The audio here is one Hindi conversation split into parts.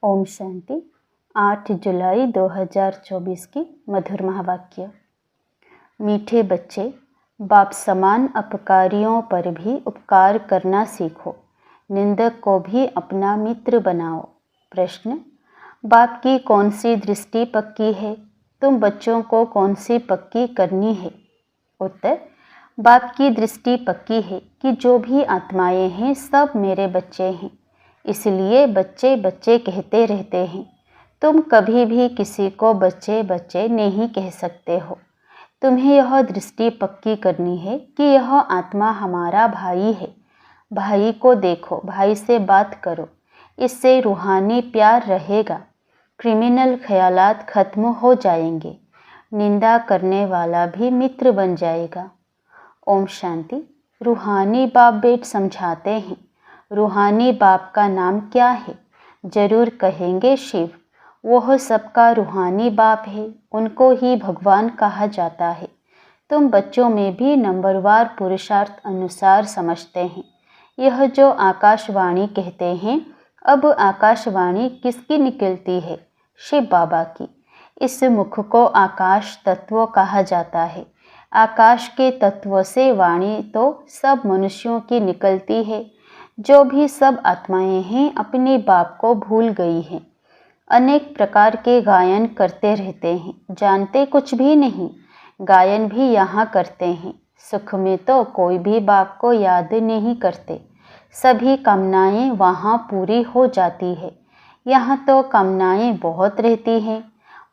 ओम शांति। 8 जुलाई 2024 की मधुर महावाक्य। मीठे बच्चे, बाप समान अपकारियों पर भी उपकार करना सीखो, निंदक को भी अपना मित्र बनाओ। प्रश्न: बाप की कौन सी दृष्टि पक्की है? तुम बच्चों को कौन सी पक्की करनी है? उत्तर: बाप की दृष्टि पक्की है कि जो भी आत्माएं हैं सब मेरे बच्चे हैं, इसलिए बच्चे बच्चे कहते रहते हैं। तुम कभी भी किसी को बच्चे बच्चे नहीं कह सकते हो। तुम्हें यह दृष्टि पक्की करनी है कि यह आत्मा हमारा भाई है। भाई को देखो, भाई से बात करो, इससे रूहानी प्यार रहेगा। क्रिमिनल ख्यालात खत्म हो जाएंगे, निंदा करने वाला भी मित्र बन जाएगा। ओम शांति। रूहानी बाप बेट समझाते हैं, रूहानी बाप का नाम क्या है? जरूर कहेंगे शिव। वह सबका रूहानी बाप है, उनको ही भगवान कहा जाता है। तुम बच्चों में भी नंबरवार पुरुषार्थ अनुसार समझते हैं। यह जो आकाशवाणी कहते हैं, अब आकाशवाणी किसकी निकलती है? शिव बाबा की। इस मुख को आकाश तत्व कहा जाता है। आकाश के तत्व से वाणी तो सब मनुष्यों की निकलती है। जो भी सब आत्माएं हैं अपने बाप को भूल गई हैं। अनेक प्रकार के गायन करते रहते हैं, जानते कुछ भी नहीं। गायन भी यहाँ करते हैं। सुख में तो कोई भी बाप को याद नहीं करते। सभी कामनाएं वहाँ पूरी हो जाती है। यहाँ तो कामनाएं बहुत रहती हैं।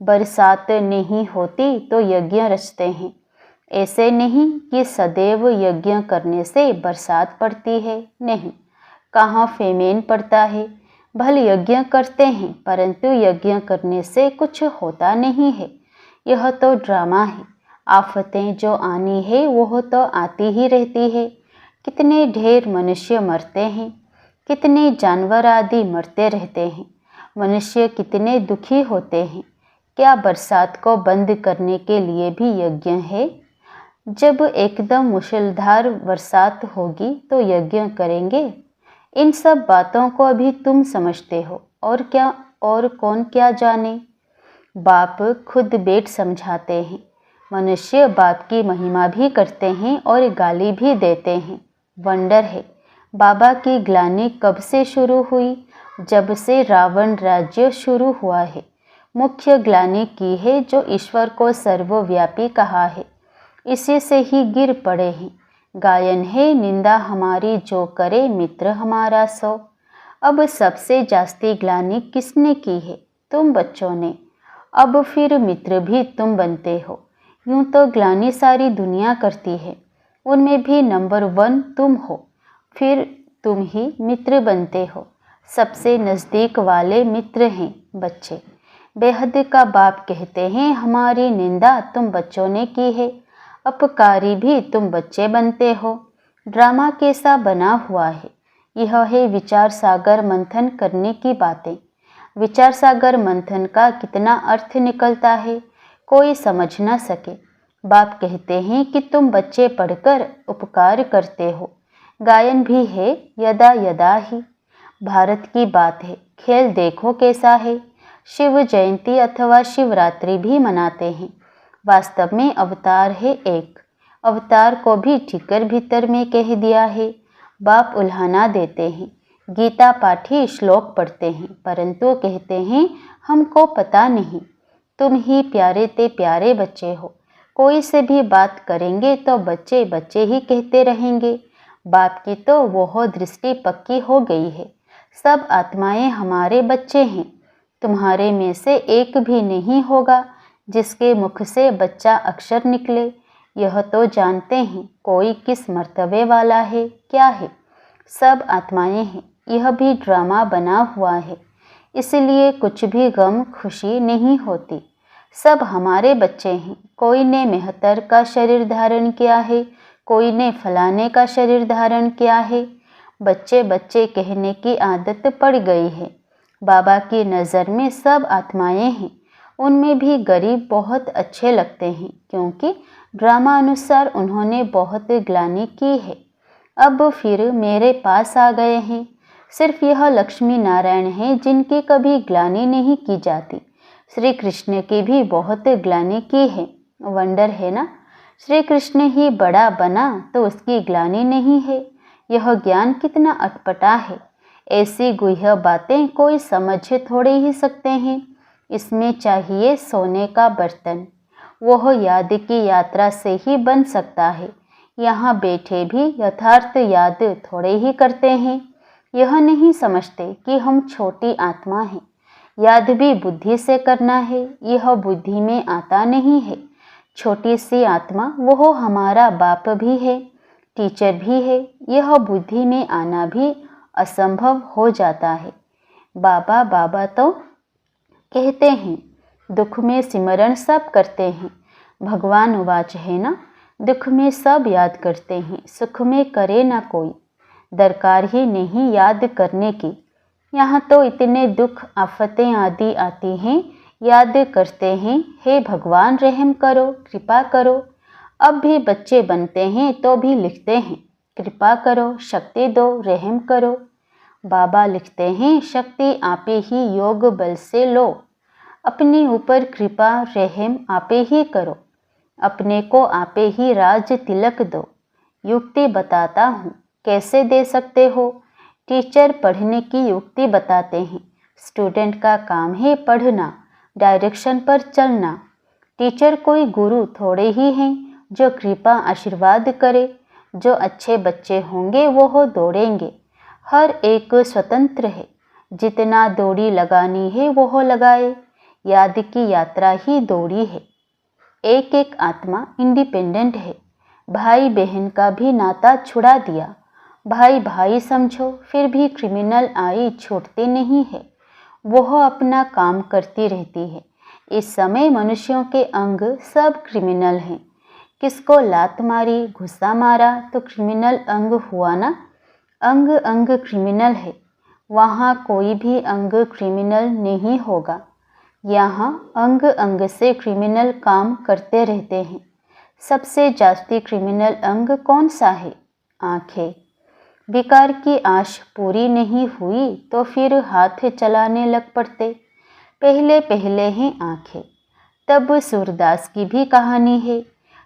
बरसात नहीं होती तो यज्ञ रचते हैं। ऐसे नहीं कि सदैव यज्ञ करने से बरसात पड़ती है, नहीं। कहाँ फेमेन पड़ता है? भल यज्ञ करते हैं, परंतु यज्ञ करने से कुछ होता नहीं है। यह तो ड्रामा है। आफतें जो आनी है वह तो आती ही रहती है। कितने ढेर मनुष्य मरते हैं, कितने जानवर आदि मरते रहते हैं। मनुष्य कितने दुखी होते हैं। क्या बरसात को बंद करने के लिए भी यज्ञ है? जब एकदम मूसलाधार बरसात होगी तो यज्ञ करेंगे। इन सब बातों को अभी तुम समझते हो, और क्या और कौन क्या जाने। बाप खुद बेट समझाते हैं। मनुष्य बाप की महिमा भी करते हैं और गाली भी देते हैं। वंडर है, बाबा की ग्लानि कब से शुरू हुई? जब से रावण राज्य शुरू हुआ है। मुख्य ग्लानि की है जो ईश्वर को सर्वव्यापी कहा है, इसी से ही गिर पड़े हैं। गायन है, निंदा हमारी जो करे मित्र हमारा सो। अब सबसे जास्ती ग्लानि किसने की है? तुम बच्चों ने। अब फिर मित्र भी तुम बनते हो। यूं तो ग्लानि सारी दुनिया करती है, उनमें भी नंबर 1 तुम हो। फिर तुम ही मित्र बनते हो। सबसे नज़दीक वाले मित्र हैं बच्चे। बेहद का बाप कहते हैं, हमारी निंदा तुम बच्चों ने की है, अपकारी भी तुम बच्चे बनते हो। ड्रामा कैसा बना हुआ है? यह है विचार सागर मंथन करने की बातें। विचार सागर मंथन का कितना अर्थ निकलता है, कोई समझ ना सके। बाप कहते हैं कि तुम बच्चे पढ़कर उपकार करते हो। गायन भी है, यदा यदा ही। भारत की बात है, खेल देखो कैसा है। शिव जयंती अथवा शिवरात्रि भी मनाते हैं। वास्तव में अवतार है एक। अवतार को भी ठिकर भीतर में कह दिया है। बाप उल्हाना देते हैं। गीता पाठी श्लोक पढ़ते हैं, परंतु कहते हैं हमको पता नहीं। तुम ही प्यारे ते प्यारे बच्चे हो। कोई से भी बात करेंगे तो बच्चे बच्चे ही कहते रहेंगे। बाप की तो वह दृष्टि पक्की हो गई है। सब आत्माएं हमारे बच्चे हैं। तुम्हारे में से एक भी नहीं होगा जिसके मुख से बच्चा अक्षर निकले। यह तो जानते हैं कोई किस मर्तबे वाला है, क्या है। सब आत्माएं हैं। यह भी ड्रामा बना हुआ है, इसलिए कुछ भी गम खुशी नहीं होती। सब हमारे बच्चे हैं। कोई ने मेहतर का शरीर धारण किया है, कोई ने फलाने का शरीर धारण किया है। बच्चे बच्चे कहने की आदत पड़ गई है। बाबा की नज़र में सब आत्माएं हैं। उनमें भी गरीब बहुत अच्छे लगते हैं, क्योंकि ड्रामा अनुसार उन्होंने बहुत ग्लानि की है। अब फिर मेरे पास आ गए हैं। सिर्फ यह लक्ष्मी नारायण हैं जिनकी कभी ग्लानि नहीं की जाती। श्री कृष्ण की भी बहुत ग्लानि की है। वंडर है ना, श्री कृष्ण ही बड़ा बना तो उसकी ग्लानि नहीं है। यह ज्ञान कितना अटपटा है। ऐसी गुह्य बातें कोई समझ थोड़े ही सकते हैं। इसमें चाहिए सोने का बर्तन। वह याद की यात्रा से ही बन सकता है। यहाँ बैठे भी यथार्थ याद थोड़े ही करते हैं। यह नहीं समझते कि हम छोटी आत्मा हैं। याद भी बुद्धि से करना है, यह बुद्धि में आता नहीं है। छोटी सी आत्मा वह हमारा बाप भी है, टीचर भी है। यह बुद्धि में आना भी असंभव हो जाता है। बाबा बाबा तो कहते हैं, दुख में सिमरण सब करते हैं। भगवान उवाच है ना, दुख में सब याद करते हैं, सुख में करे ना कोई। दरकार ही नहीं याद करने की। यहाँ तो इतने दुख आफतें आदि आती हैं, याद करते हैं, हे भगवान रहम करो, कृपा करो। अब भी बच्चे बनते हैं तो भी लिखते हैं, कृपा करो, शक्ति दो, रहम करो। बाबा लिखते हैं, शक्ति आपे ही योग बल से लो। अपने ऊपर कृपा रहम आपे ही करो। अपने को आपे ही राज तिलक दो। युक्ति बताता हूँ, कैसे दे सकते हो। टीचर पढ़ने की युक्ति बताते हैं। स्टूडेंट का काम है पढ़ना, डायरेक्शन पर चलना। टीचर कोई गुरु थोड़े ही हैं जो कृपा आशीर्वाद करे। जो अच्छे बच्चे होंगे वो दौड़ेंगे। हर एक स्वतंत्र है, जितना दौड़ी लगानी है वो लगाए। याद की यात्रा ही दौड़ी है। एक एक आत्मा इंडिपेंडेंट है। भाई बहन का भी नाता छुड़ा दिया। भाई भाई समझो, फिर भी क्रिमिनल आई छूटती नहीं है। वह अपना काम करती रहती है। इस समय मनुष्यों के अंग सब क्रिमिनल हैं। किसको लात मारी, घुसा मारा तो क्रिमिनल अंग हुआ ना। अंग अंग क्रिमिनल है। वहाँ कोई भी अंग क्रिमिनल नहीं होगा। यहाँ अंग अंग से क्रिमिनल काम करते रहते हैं। सबसे जास्ती क्रिमिनल अंग कौन सा है? आँखें। विकार की आश पूरी नहीं हुई तो फिर हाथ चलाने लग पड़ते। पहले पहले हैं आँखें। तब सूरदास की भी कहानी है।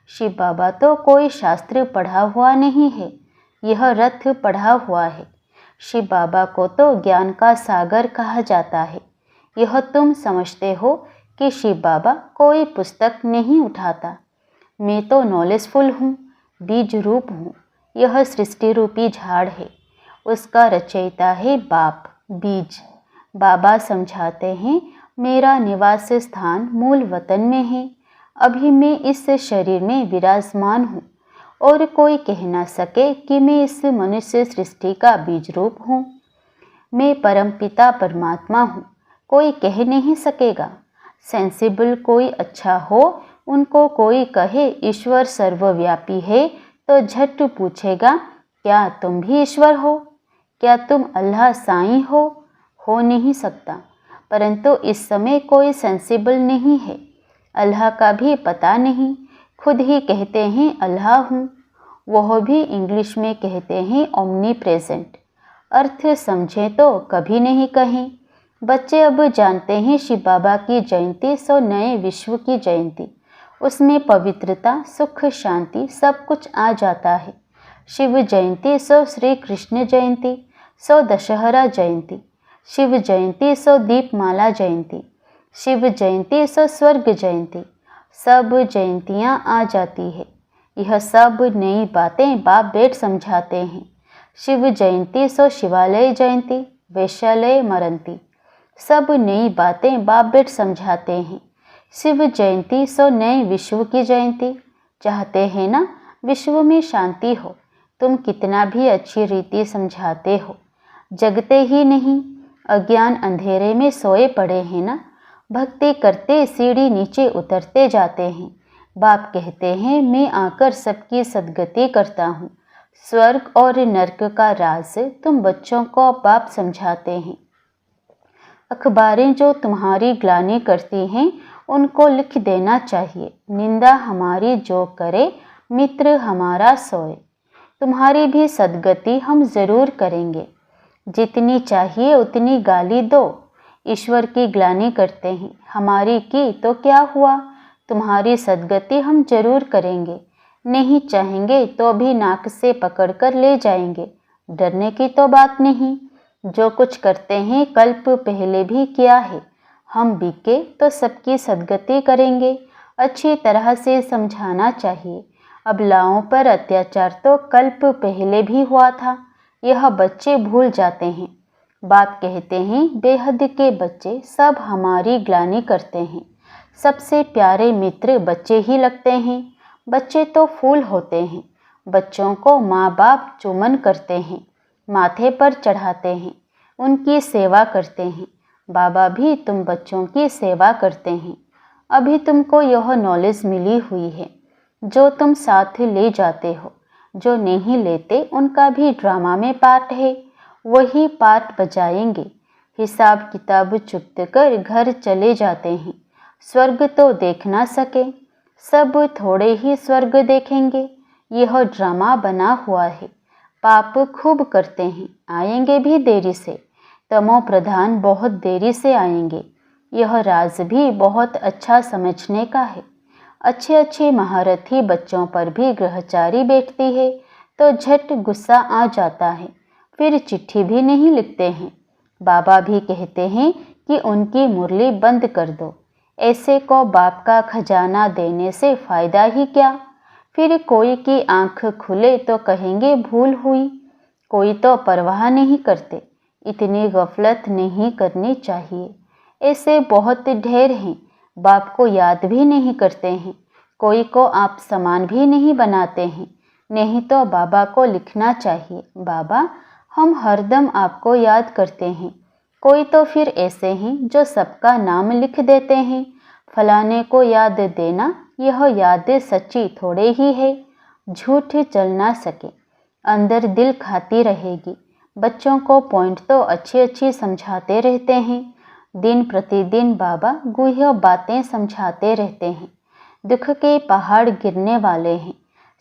शिव बाबा तो कोई शास्त्र पढ़ा हुआ नहीं है, यह रथ पढ़ा हुआ है। शिव बाबा को तो ज्ञान का सागर कहा जाता है। यह तुम समझते हो कि शिव बाबा कोई पुस्तक नहीं उठाता। मैं तो नॉलेजफुल हूँ, बीज रूप हूँ। यह सृष्टि रूपी झाड़ है, उसका रचयिता है बाप, बीज। बाबा समझाते हैं, मेरा निवास स्थान मूल वतन में है। अभी मैं इस शरीर में विराजमान हूँ और कोई कह ना सके कि मैं इस मनुष्य सृष्टि का बीज रूप हूँ। मैं परमपिता परमात्मा हूँ, कोई कह नहीं सकेगा। सेंसिबल कोई अच्छा हो, उनको कोई कहे ईश्वर सर्वव्यापी है तो झट पूछेगा, क्या तुम भी ईश्वर हो? क्या तुम अल्लाह साईं हो नहीं सकता। परंतु इस समय कोई सेंसिबल नहीं है। अल्लाह का भी पता नहीं, खुद ही कहते हैं अल्लाह हूँ। वह भी इंग्लिश में कहते हैं ओमनी प्रेजेंट। अर्थ समझे तो कभी नहीं कहें। बच्चे अब जानते हैं शिव बाबा की जयंती सो नए विश्व की जयंती। उसमें पवित्रता, सुख, शांति सब कुछ आ जाता है। शिव जयंती सो श्री कृष्ण जयंती, सो दशहरा जयंती। शिव जयंती सो दीपमाला जयंती। शिव जयंती सो स्वर्ग जयंती। सब जयंतियाँ आ जाती है। यह सब नई बातें बाप बेट समझाते हैं। शिव जयंती सो शिवालय जयंती, वैश्यालय मरंती। सब नई बातें बाप बेट समझाते हैं। शिव जयंती सो नए विश्व की जयंती। चाहते हैं ना विश्व में शांति हो। तुम कितना भी अच्छी रीति समझाते हो, जगते ही नहीं। अज्ञान अंधेरे में सोए पड़े हैं ना। भक्ति करते सीढ़ी नीचे उतरते जाते हैं। बाप कहते हैं, मैं आकर सबकी सद्गति करता हूँ। स्वर्ग और नरक का राज तुम बच्चों को बाप समझाते हैं। अखबारें जो तुम्हारी ग्लानि करती हैं उनको लिख देना चाहिए, निंदा हमारी जो करे मित्र हमारा सोए। तुम्हारी भी सद्गति हम ज़रूर करेंगे। जितनी चाहिए उतनी गाली दो। ईश्वर की ग्लानि करते हैं, हमारी की तो क्या हुआ, तुम्हारी सद्गति हम जरूर करेंगे। नहीं चाहेंगे तो भी नाक से पकड़कर ले जाएंगे। डरने की तो बात नहीं। जो कुछ करते हैं कल्प पहले भी किया है। हम बीके तो सबकी सद्गति करेंगे। अच्छी तरह से समझाना चाहिए। अबलाओं पर अत्याचार तो कल्प पहले भी हुआ था, यह बच्चे भूल जाते हैं। बाप कहते हैं बेहद के बच्चे सब हमारी ग्लानि करते हैं। सबसे प्यारे मित्र बच्चे ही लगते हैं। बच्चे तो फूल होते हैं। बच्चों को माँ बाप चुम्बन करते हैं, माथे पर चढ़ाते हैं, उनकी सेवा करते हैं। बाबा भी तुम बच्चों की सेवा करते हैं। अभी तुमको यह नॉलेज मिली हुई है जो तुम साथ ले जाते हो। जो नहीं लेते उनका भी ड्रामा में पार्ट है, वही पार्ट बजाएंगे। हिसाब किताब चुकत कर घर चले जाते हैं। स्वर्ग तो देख ना सके, सब थोड़े ही स्वर्ग देखेंगे। यह ड्रामा बना हुआ है। पाप खूब करते हैं, आएंगे भी देरी से। तमो प्रधान बहुत देरी से आएंगे। यह राज भी बहुत अच्छा समझने का है। अच्छे अच्छे महारथी बच्चों पर भी ग्रहचारी बैठती है तो झट गुस्सा आ जाता है, फिर चिट्ठी भी नहीं लिखते हैं। बाबा भी कहते हैं कि उनकी मुरली बंद कर दो। ऐसे को बाप का खजाना देने से फ़ायदा ही क्या। फिर कोई की आंख खुले तो कहेंगे भूल हुई। कोई तो परवाह नहीं करते। इतनी गफलत नहीं करनी चाहिए। ऐसे बहुत ढेर हैं, बाप को याद भी नहीं करते हैं। कोई को आप समान भी नहीं बनाते हैं। नहीं तो बाबा को लिखना चाहिए, बाबा हम हरदम आपको याद करते हैं। कोई तो फिर ऐसे हैं जो सबका नाम लिख देते हैं। फलाने को याद देना, यह याद सच्ची थोड़े ही है। झूठ चल ना सके, अंदर दिल खाती रहेगी। बच्चों को पॉइंट तो अच्छी अच्छी समझाते रहते हैं। दिन प्रतिदिन बाबा गुह्य बातें समझाते रहते हैं। दुख के पहाड़ गिरने वाले हैं।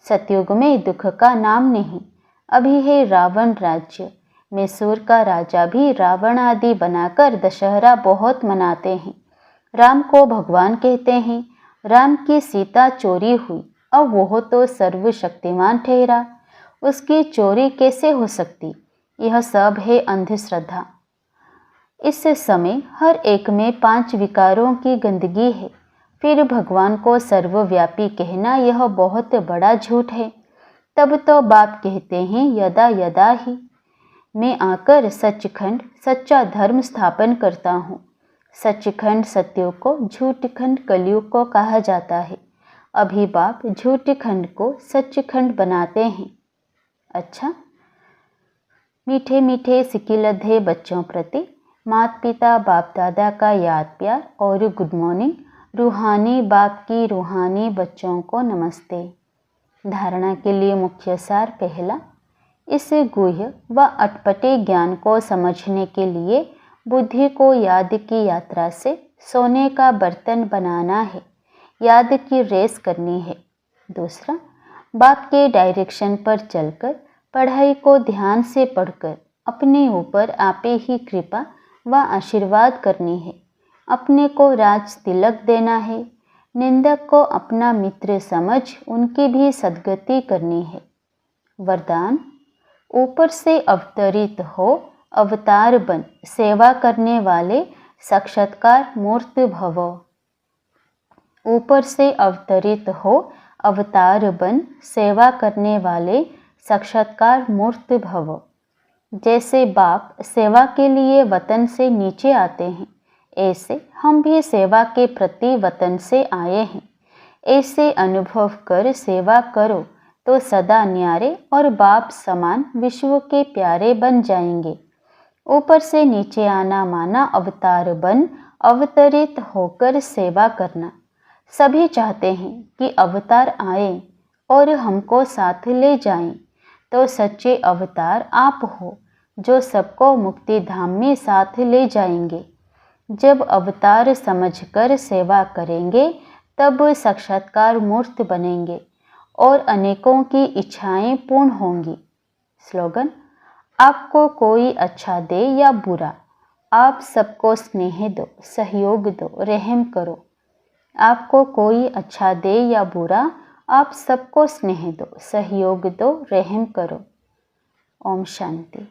सतयुग में दुख का नाम नहीं। अभी है रावण राज्य। मैसूर का राजा भी रावण आदि बनाकर दशहरा बहुत मनाते हैं। राम को भगवान कहते हैं। राम की सीता चोरी हुई, अब वह तो सर्वशक्तिमान ठहरा, उसकी चोरी कैसे हो सकती। यह सब है अंधश्रद्धा। इस समय हर एक में 5 विकारों की गंदगी है। फिर भगवान को सर्वव्यापी कहना यह बहुत बड़ा झूठ है। तब तो बाप कहते हैं यदा यदा ही मैं आकर सचखंड सच्चा धर्म स्थापन करता हूँ। सचखंड सत्युग को झूठखंड कलयुग को कहा जाता है। अभी बाप झूठखंड को सचखंड बनाते हैं। अच्छा, मीठे मीठे सिकिलधे बच्चों प्रति माता पिता बाप दादा का याद प्यार और गुड मॉर्निंग। रूहानी बाप की रूहानी बच्चों को नमस्ते। धारणा के लिए मुख्य सार पहला, इस गुह्य व अटपटे ज्ञान को समझने के लिए बुद्धि को याद की यात्रा से सोने का बर्तन बनाना है, याद की रेस करनी है। दूसरा, बाप के डायरेक्शन पर चलकर पढ़ाई को ध्यान से पढ़कर अपने ऊपर आपे ही कृपा व आशीर्वाद करनी है। अपने को राज तिलक देना है। निंदक को अपना मित्र समझ उनकी भी सद्गति करनी है। वरदान, ऊपर से अवतरित हो अवतार बन सेवा करने वाले साक्षात्कार मूर्त भव। ऊपर से अवतरित हो अवतार बन सेवा करने वाले साक्षात्कार मूर्त भव। जैसे बाप सेवा के लिए वतन से नीचे आते हैं, ऐसे हम भी सेवा के प्रति वतन से आए हैं। ऐसे अनुभव कर सेवा करो तो सदा न्यारे और बाप समान विश्व के प्यारे बन जाएंगे। ऊपर से नीचे आना माना अवतार बन अवतरित होकर सेवा करना। सभी चाहते हैं कि अवतार आए और हमको साथ ले जाएं, तो सच्चे अवतार आप हो जो सबको मुक्ति धाम में साथ ले जाएंगे। जब अवतार समझकर सेवा करेंगे तब साक्षात्कार मूर्त बनेंगे और अनेकों की इच्छाएं पूर्ण होंगी। स्लोगन, आपको कोई अच्छा दे या बुरा, आप सबको स्नेह दो, सहयोग दो, रहम करो। आपको कोई अच्छा दे या बुरा, आप सबको स्नेह दो, सहयोग दो, रहम करो। ओम शांति।